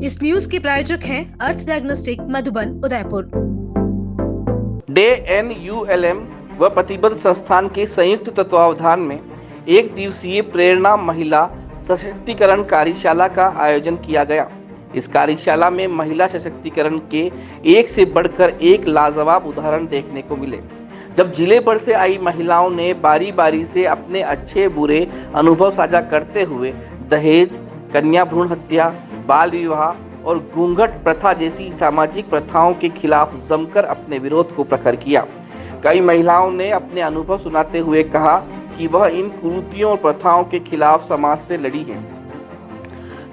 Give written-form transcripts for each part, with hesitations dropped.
इस न्यूज के प्रायोजक हैं अर्थ डायग्नोस्टिक मधुबन उदयपुर। DNULM व प्रतिबद्ध संस्थान के संयुक्त तत्वावधान में एक दिवसीय प्रेरणा महिला सशक्तिकरण कार्यशाला का आयोजन किया गया। इस कार्यशाला में महिला सशक्तिकरण के एक से बढ़कर एक लाजवाब उदाहरण देखने को मिले, जब जिले भर से आई महिलाओं ने बारी बारी से अपने अच्छे बुरे अनुभव साझा करते हुए दहेज, कन्या भ्रूण हत्या, बाल विवाह और घूंघट प्रथा जैसी सामाजिक प्रथाओं के खिलाफ जमकर अपने विरोध को प्रखर किया। कई महिलाओं ने अपने अनुभव सुनाते हुए कहा कि वह इन कुरीतियों और प्रथाओं के खिलाफ समाज से लड़ी हैं।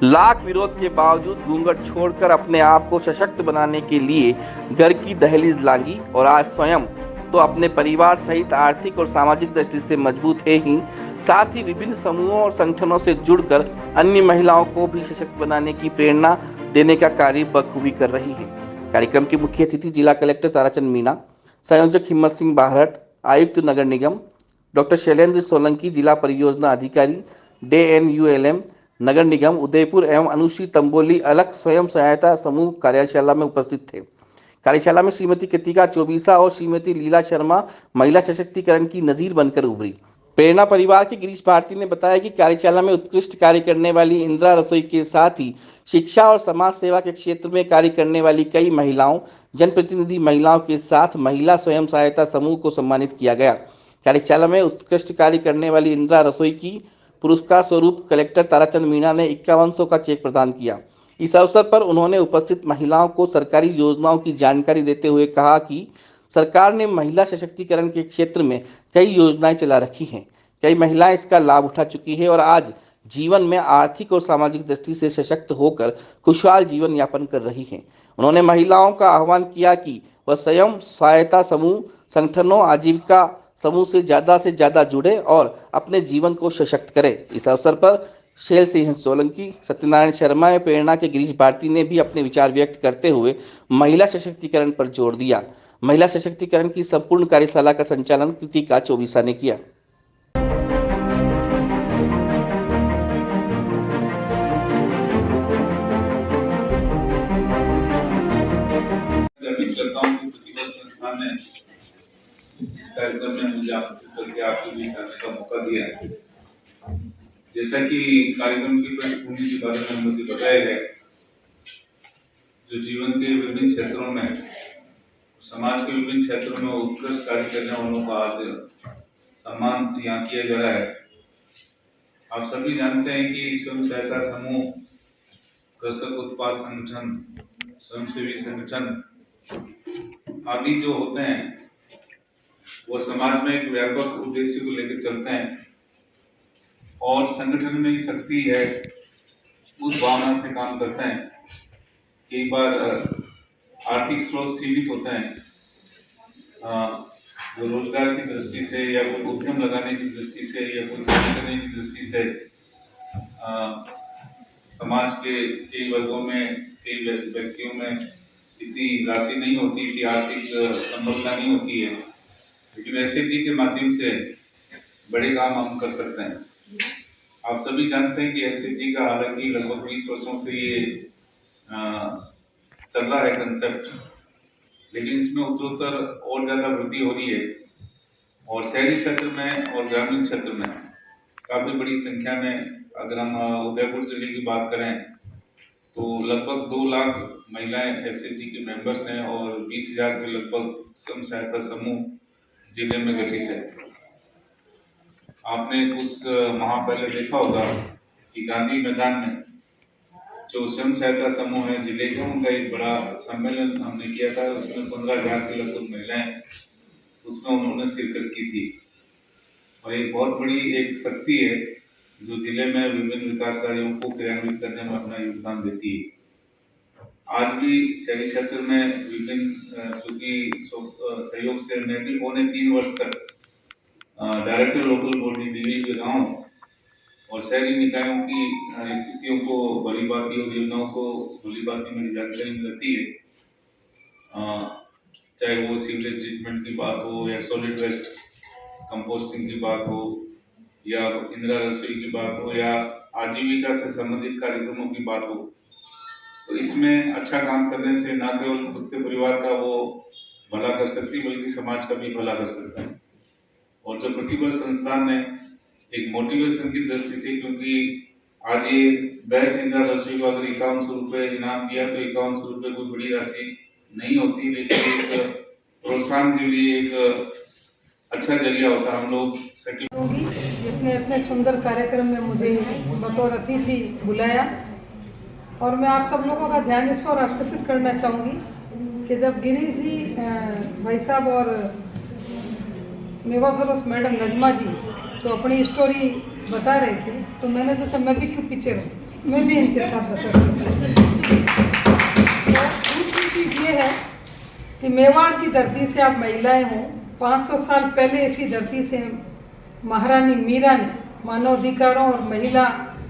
लाख विरोध के बावजूद घूंघट छोड़कर अपने आप को सशक्त बनाने के लिए घर की दहलीज लांगी और आज स्वयं तो अपने परिवार सहित आर्थिक और सामाजिक दृष्टि से मजबूत है ही, साथ ही विभिन्न समूहों और संगठनों से जुड़कर अन्य महिलाओं को भी सशक्त बनाने की प्रेरणा देने का कार्य बखूबी कर रही है। कार्यक्रम की मुख्य अतिथि जिला कलेक्टर ताराचंद मीणा, संयोजक हिम्मत सिंह बाहरट, आयुक्त नगर निगम डॉक्टर शैलेंद्र सोलंकी, जिला परियोजना अधिकारी DNULM नगर निगम उदयपुर एवं अनुश्री तंबोली अलग स्वयं सहायता समूह कार्यशाला में उपस्थित थे। कार्यशाला में श्रीमती कृतिका चौबीसा और श्रीमती लीला शर्मा महिला सशक्तिकरण की नजीर बनकर उभरी। प्रेरणा परिवार के गिरीश भारती ने बताया कि कार्यशाला में उत्कृष्ट कार्य करने वाली इंदिरा रसोई के साथ ही शिक्षा और समाज सेवा के क्षेत्र में कार्य करने वाली कई महिलाओं, जनप्रतिनिधि महिलाओं के साथ महिला स्वयं सहायता समूह को सम्मानित किया गया। कार्यशाला में उत्कृष्ट कार्य करने वाली इंदिरा रसोई की पुरस्कार स्वरूप कलेक्टर ताराचंद मीणा ने 5100 का चेक प्रदान किया। इस अवसर पर उन्होंने उपस्थित महिलाओं को सरकारी योजनाओं की जानकारी देते हुए कहा कि सरकार ने महिला सशक्तिकरण के क्षेत्र में कई योजनाएं चला रखी हैं। कई महिलाएं इसका लाभ उठा चुकी है और आज जीवन में आर्थिक और सामाजिक दृष्टि से सशक्त होकर खुशहाल जीवन यापन कर रही हैं। उन्होंने महिलाओं का आह्वान किया कि वह स्वयं सहायता समूह, संगठनों, आजीविका समूह से ज़्यादा जुड़े और अपने जीवन को सशक्त करें। इस अवसर पर शैल सिंह सोलंकी, सत्यनारायण शर्मा एवं प्रेरणा के गिरीश भारती ने भी अपने विचार व्यक्त करते हुए महिला सशक्तिकरण पर जोर दिया। महिला सशक्तिकरण की संपूर्ण कार्यशाला का संचालन कृतिका चौबीसा ने किया। संस्थान ने इस कार्यक्रम में मुझे आमंत्रित करके आपके बीच आने का मौका दिया है। जैसा कि कार्यक्रम की पृष्ठभूमि के बारे में मुझे बताया गया, जो जीवन के विभिन्न क्षेत्रों में, समाज के विभिन्न क्षेत्रों में उत्कृष्ट कार्य करने वालों का आज सम्मान यहाँ किया जा रहा है। आप सभी जानते हैं कि स्वयं सहायता समूह, कृषक उत्पाद संगठन, स्वयंसेवी संगठन आदि जो होते हैं वो समाज में एक व्यापक उद्देश्य को लेकर चलते हैं और संगठन में ही शक्ति है उस भावना से काम करते हैं। कई बार आर्थिक स्रोत सीमित होते हैं, जो रोजगार की दृष्टि से या कोई उद्यम लगाने की दृष्टि से या कोई कार्य करने की दृष्टि से समाज के कई वर्गों में, कई व्यक्तियों में इतनी राशि नहीं होती, इतनी आर्थिक संबलता नहीं होती है, लेकिन SHG के माध्यम से बड़े काम हम कर सकते हैं। आप सभी जानते हैं कि SHG का हालांकि लगभग 20 वर्षों से ये चल रहा है कंसेप्ट, लेकिन इसमें उत्तरोत्तर और ज़्यादा वृद्धि हो रही है और शहरी क्षेत्र में और ग्रामीण क्षेत्र में काफ़ी बड़ी संख्या में, अगर हम उदयपुर जिले की बात करें तो लगभग 2 लाख महिलाएं SHG के मेंबर्स हैं और 20,000 के लगभग स्वयं सहायता समूह जिले में गठित है। आपने कुछ माह पहले देखा होगा कि गांधी मैदान में जो स्वयं सहायता समूह है जिले के, उनका एक बड़ा सम्मेलन हमने किया था। उसमें 15,000 के लगभग महिलाएं उसमें उन्होंने शिरकत की थी और एक बहुत बड़ी एक शक्ति है जो जिले में विभिन्न विकास कार्यों को क्रियान्वित करने में अपना योगदान देती है। आज भी शहरी क्षेत्र में विभिन्न चूंकि सहयोग से मैं पौने 3 वर्ष तक डायरेक्टर लोकल बॉडी दिल्ली गाँव और शहरी निकायों की स्थितियों को भलीभांति और योजनाओं को भलीभांति मेरी जानकारी मिलती है। चाहे वो सीवरेज ट्रीटमेंट की बात हो या सॉलिड वेस्ट कंपोस्टिंग की बात हो या इंदिरा रसोई की बात हो या आजीविका से संबंधित कार्यक्रमों की बात हो, तो इसमें अच्छा काम करने से न केवल खुद के परिवार का वो भला कर सकती बल्कि समाज का भी भला कर सकता है। और जो प्रतिबद्ध संस्थान है एक मोटिवेशन की दृष्टि से, क्योंकि आज ये बेस्ट इंदिरा रसोई को अगर 5100 रुपये इनाम दिया तो 5100 रुपये कोई बड़ी राशि नहीं होती, लेकिन एक प्रोत्साहन के लिए एक अच्छा जरिया होता है। हम लोग जिसने इतने सुंदर कार्यक्रम में मुझे बतौर अतिथि बुलाया, और मैं आप सब लोगों का ध्यान इस पर आकर्षित करना चाहूँगी कि जब गिरीश जी भाई साहब और मेवा फरोश मैडम नजमा जी जो अपनी स्टोरी बता रहे थे, तो मैंने सोचा मैं भी क्यों पीछे रहूँ, मैं भी इनके साथ बता रही तो दूसरी चीज़ ये है कि मेवाड़ की धरती से आप महिलाएं हो। 500 साल पहले इसी धरती से महारानी मीरा ने मानवाधिकारों और महिला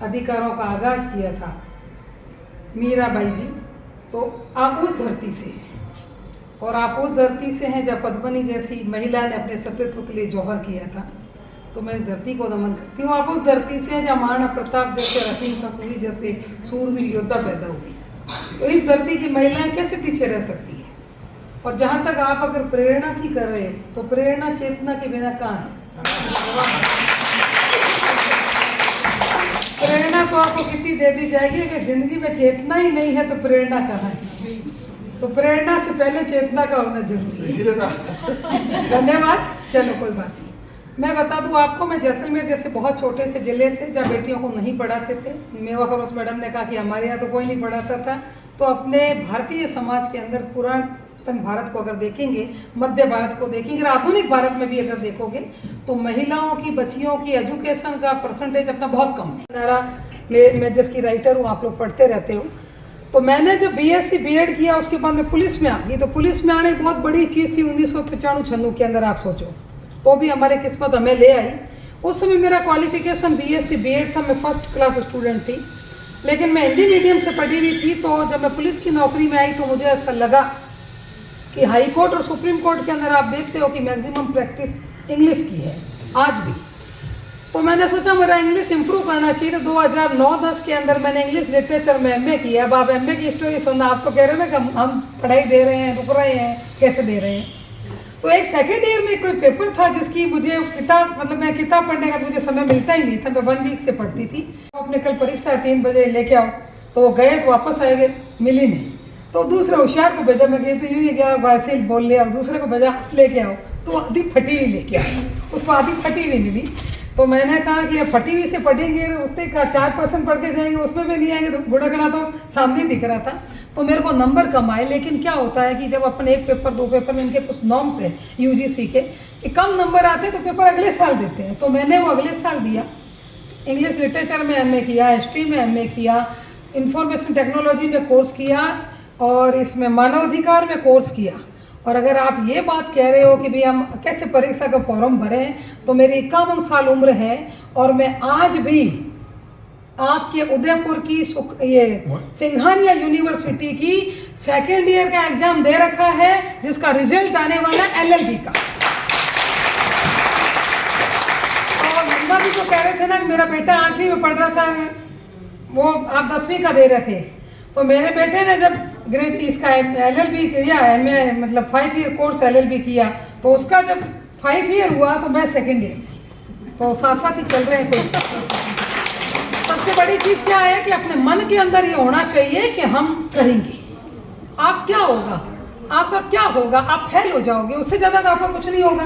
अधिकारों का आगाज किया था, मीराबाई जी। तो आप उस धरती से हैं, और आप उस धरती से हैं जहाँ पद्मनी जैसी महिला ने अपने सतीत्व के लिए जौहर किया था। तो मैं इस धरती को नमन करती हूँ। आप उस धरती से हैं जहाँ महाराणा प्रताप जैसे, रहीम कसूरी जैसे सूरवीर योद्धा पैदा हुए। तो इस धरती की महिलाएं कैसे पीछे रह सकती हैं? और जहाँ तक आप अगर प्रेरणा की कर रहे हो, तो प्रेरणा चेतना के बिना कहाँ है? प्रेरणा तो आपको कितनी दे दी जाएगी, अगर जिंदगी में चेतना ही नहीं है तो प्रेरणा कहाँ है? तो प्रेरणा से पहले चेतना का होना जरूरी है। धन्यवाद। चलो कोई बात नहीं। मैं बता दूं आपको, मैं जैसलमेर जैसे बहुत छोटे से जिले से, जहाँ बेटियों को नहीं पढ़ाते थे, मेवा फरोश मैडम ने कहा कि हमारे यहाँ तो कोई नहीं पढ़ाता था। तो अपने भारतीय समाज के अंदर पुरातन भारत को अगर देखेंगे, मध्य भारत को देखेंगे, आधुनिक भारत में भी अगर देखोगे, तो महिलाओं की, बच्चियों की एजुकेशन का परसेंटेज अपना बहुत कम है। मैं जिसकी राइटर हूँ, आप लोग पढ़ते रहते हो। तो मैंने जब बीएससी बीएड किया, उसके बाद मैं पुलिस में आ गई। तो पुलिस में आने बहुत बड़ी चीज़ थी 1995-96 के अंदर, आप सोचो। तो भी हमारी किस्मत हमें ले आई। उस समय मेरा क्वालिफिकेशन बीएससी बीएड था, मैं फर्स्ट क्लास स्टूडेंट थी, लेकिन मैं हिंदी मीडियम से पढ़ी हुई थी। तो जब मैं पुलिस की नौकरी में आई तो मुझे ऐसा लगा कि हाई कोर्ट और सुप्रीम कोर्ट के अंदर आप देखते हो कि मैक्सिमम प्रैक्टिस इंग्लिश की है आज भी। तो मैंने सोचा मेरा इंग्लिश इंप्रूव करना चाहिए। तो 2009-10 के अंदर मैंने इंग्लिश लिटरेचर में एमए किया। अब आप एमए की स्टोरी सुनना, आप तो कह रहे हो ना कि हम पढ़ाई दे रहे हैं, रुक रहे हैं, कैसे दे रहे हैं। तो एक सेकेंड ईयर में कोई पेपर था जिसकी मुझे किताब, मतलब मैं किताब पढ़ने का मुझे समय मिलता ही नहीं था, मैं 1 वीक से पढ़ती थी। तो अपने कल परीक्षा 3 बजे लेके आओ, तो गए तो वापस आए गए, मिली नहीं। तो दूसरे होशियार को भेजा, मैं गई तो यूँ ही गया, वैसे ही बोल लिया। दूसरे को भेजा लेके आओ, तो आधी फटी हुई लेके आया, उसको आधी फटी हुई मिली। तो मैंने कहा कि फटी हुई से पढ़ेंगे, उतने का 4% पढ़ के जाएंगे, उसमें भी नहीं आएंगे। तो बुढ़कना तो सामने दिख रहा था। तो मेरे को नंबर कम आए। लेकिन क्या होता है कि जब अपन 1 पेपर 2 पेपर में, इनके कुछ नॉर्म्स है यूजीसी के, कि कम नंबर आते हैं तो पेपर अगले साल देते हैं। तो मैंने वो अगले साल दिया। इंग्लिश लिटरेचर में एमए किया, हिस्ट्री में एमए किया, इंफॉर्मेशन टेक्नोलॉजी में कोर्स किया, और इसमें मानवाधिकार में कोर्स किया। और अगर आप ये बात कह रहे हो कि भाई हम कैसे परीक्षा का फॉर्म भरें, तो मेरी 51 साल उम्र है, और मैं आज भी आपके उदयपुर की ये सिंघानिया यूनिवर्सिटी की सेकेंड ईयर का एग्जाम दे रखा है, जिसका रिजल्ट आने वाला एलएलबी का। और नंदा भी तो कह रहे थे ना कि मेरा बेटा 8वीं में पढ़ रहा था, वो आप 10वीं का दे रहे थे। तो मेरे बेटे ने जब इसका एलएलबी किया, एमए मतलब 5 ईयर कोर्स एलएलबी किया, तो उसका जब 5 ईयर हुआ तो मैं सेकेंड ईयर, तो साथ साथ ही चल रहे हैं। कोई सबसे बड़ी चीज़ क्या है कि अपने मन के अंदर ये होना चाहिए कि हम करेंगे। आप क्या होगा, आपका क्या होगा, आप फेल हो जाओगे, उससे ज़्यादा तो आपका कुछ नहीं होगा,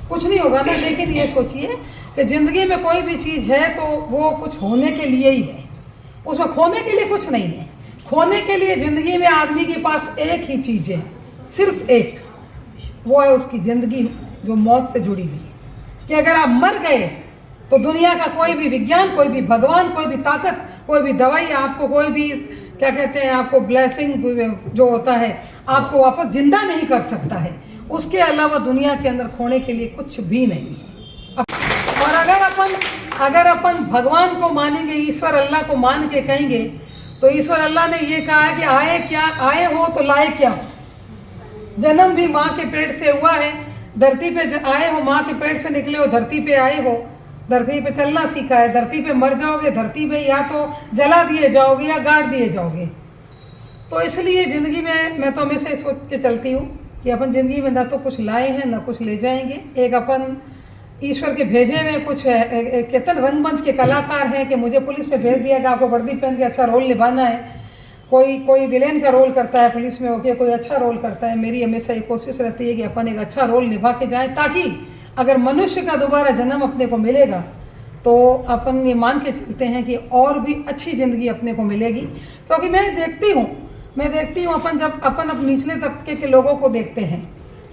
कुछ नहीं होगा ना। लेकिन ये सोचिए कि ज़िंदगी में कोई भी चीज़ है तो वो कुछ होने के लिए ही है, उसमें खोने के लिए कुछ नहीं है। खोने के लिए ज़िंदगी में आदमी के पास एक ही चीज़ है, सिर्फ एक, वो है उसकी ज़िंदगी जो मौत से जुड़ी हुई है। कि अगर आप मर गए तो दुनिया का कोई भी विज्ञान, कोई भी भगवान, कोई भी ताकत, कोई भी दवाई, आपको कोई भी क्या कहते हैं, आपको ब्लेसिंग जो होता है, आपको वापस जिंदा नहीं कर सकता है। उसके अलावा दुनिया के अंदर खोने के लिए कुछ भी नहीं है। और अगर अपन भगवान को मानेंगे, ईश्वर अल्लाह को मान के कहेंगे, तो ईश्वर अल्लाह ने ये कहा है कि आए हो तो लाए क्या हो। जन्म भी माँ के पेट से हुआ है, धरती पे आए हो, माँ के पेट से निकले हो, धरती पे आए हो, धरती पे चलना सीखा है। धरती पे मर जाओगे, धरती पे या तो जला दिए जाओगे या गाड़ दिए जाओगे। तो इसलिए ज़िंदगी में मैं तो हमेशा सोच के चलती हूँ कि अपन ज़िंदगी में ना तो कुछ लाए हैं ना कुछ ले जाएंगे। एक अपन ईश्वर के भेजे में कुछ है, केतन रंगमंच के कलाकार हैं कि मुझे पुलिस में भेज दिया कि आपको वर्दी पहन के अच्छा रोल निभाना है। कोई विलेन का रोल करता है पुलिस में होकर, कोई अच्छा रोल करता है। मेरी हमेशा ये कोशिश रहती है कि अपन एक अच्छा रोल निभा के जाएं, ताकि अगर मनुष्य का दोबारा जन्म अपने को मिलेगा तो अपन ये मान के चलते हैं कि और भी अच्छी ज़िंदगी अपने को मिलेगी। क्योंकि मैं देखती हूँ अपन जब अपन अब निचले तबके के लोगों को देखते हैं,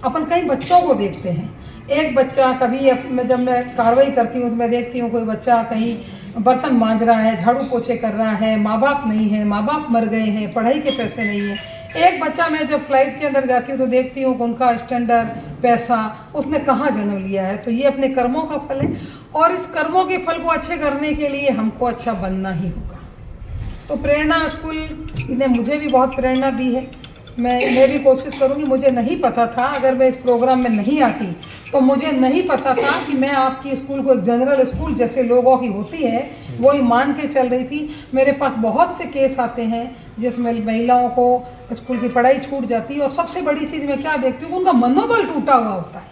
अपन कई बच्चों को देखते हैं। एक बच्चा कभी जब मैं कार्रवाई करती हूँ तो मैं देखती हूँ कोई बच्चा कहीं बर्तन मांज रहा है, झाड़ू पोछे कर रहा है, माँ बाप नहीं है, माँ बाप मर गए हैं, पढ़ाई के पैसे नहीं है। एक बच्चा मैं जब फ्लाइट के अंदर जाती हूँ तो देखती हूँ कि उनका स्टैंडर्ड पैसा उसने कहाँ जन्म लिया है। तो ये अपने कर्मों का फल है और इस कर्मों के फल को अच्छे करने के लिए हमको अच्छा बनना ही होगा। तो प्रेरणा स्कूल ने मुझे भी बहुत प्रेरणा दी है। मैं भी कोशिश करूँगी। मुझे नहीं पता था, अगर मैं इस प्रोग्राम में नहीं आती तो मुझे नहीं पता था कि मैं आपकी स्कूल को एक जनरल स्कूल जैसे लोगों की होती है वो ही मान के चल रही थी। मेरे पास बहुत से केस आते हैं जिसमें महिलाओं को स्कूल की पढ़ाई छूट जाती है और सबसे बड़ी चीज़ मैं क्या देखती हूँ, उनका मनोबल टूटा हुआ होता है।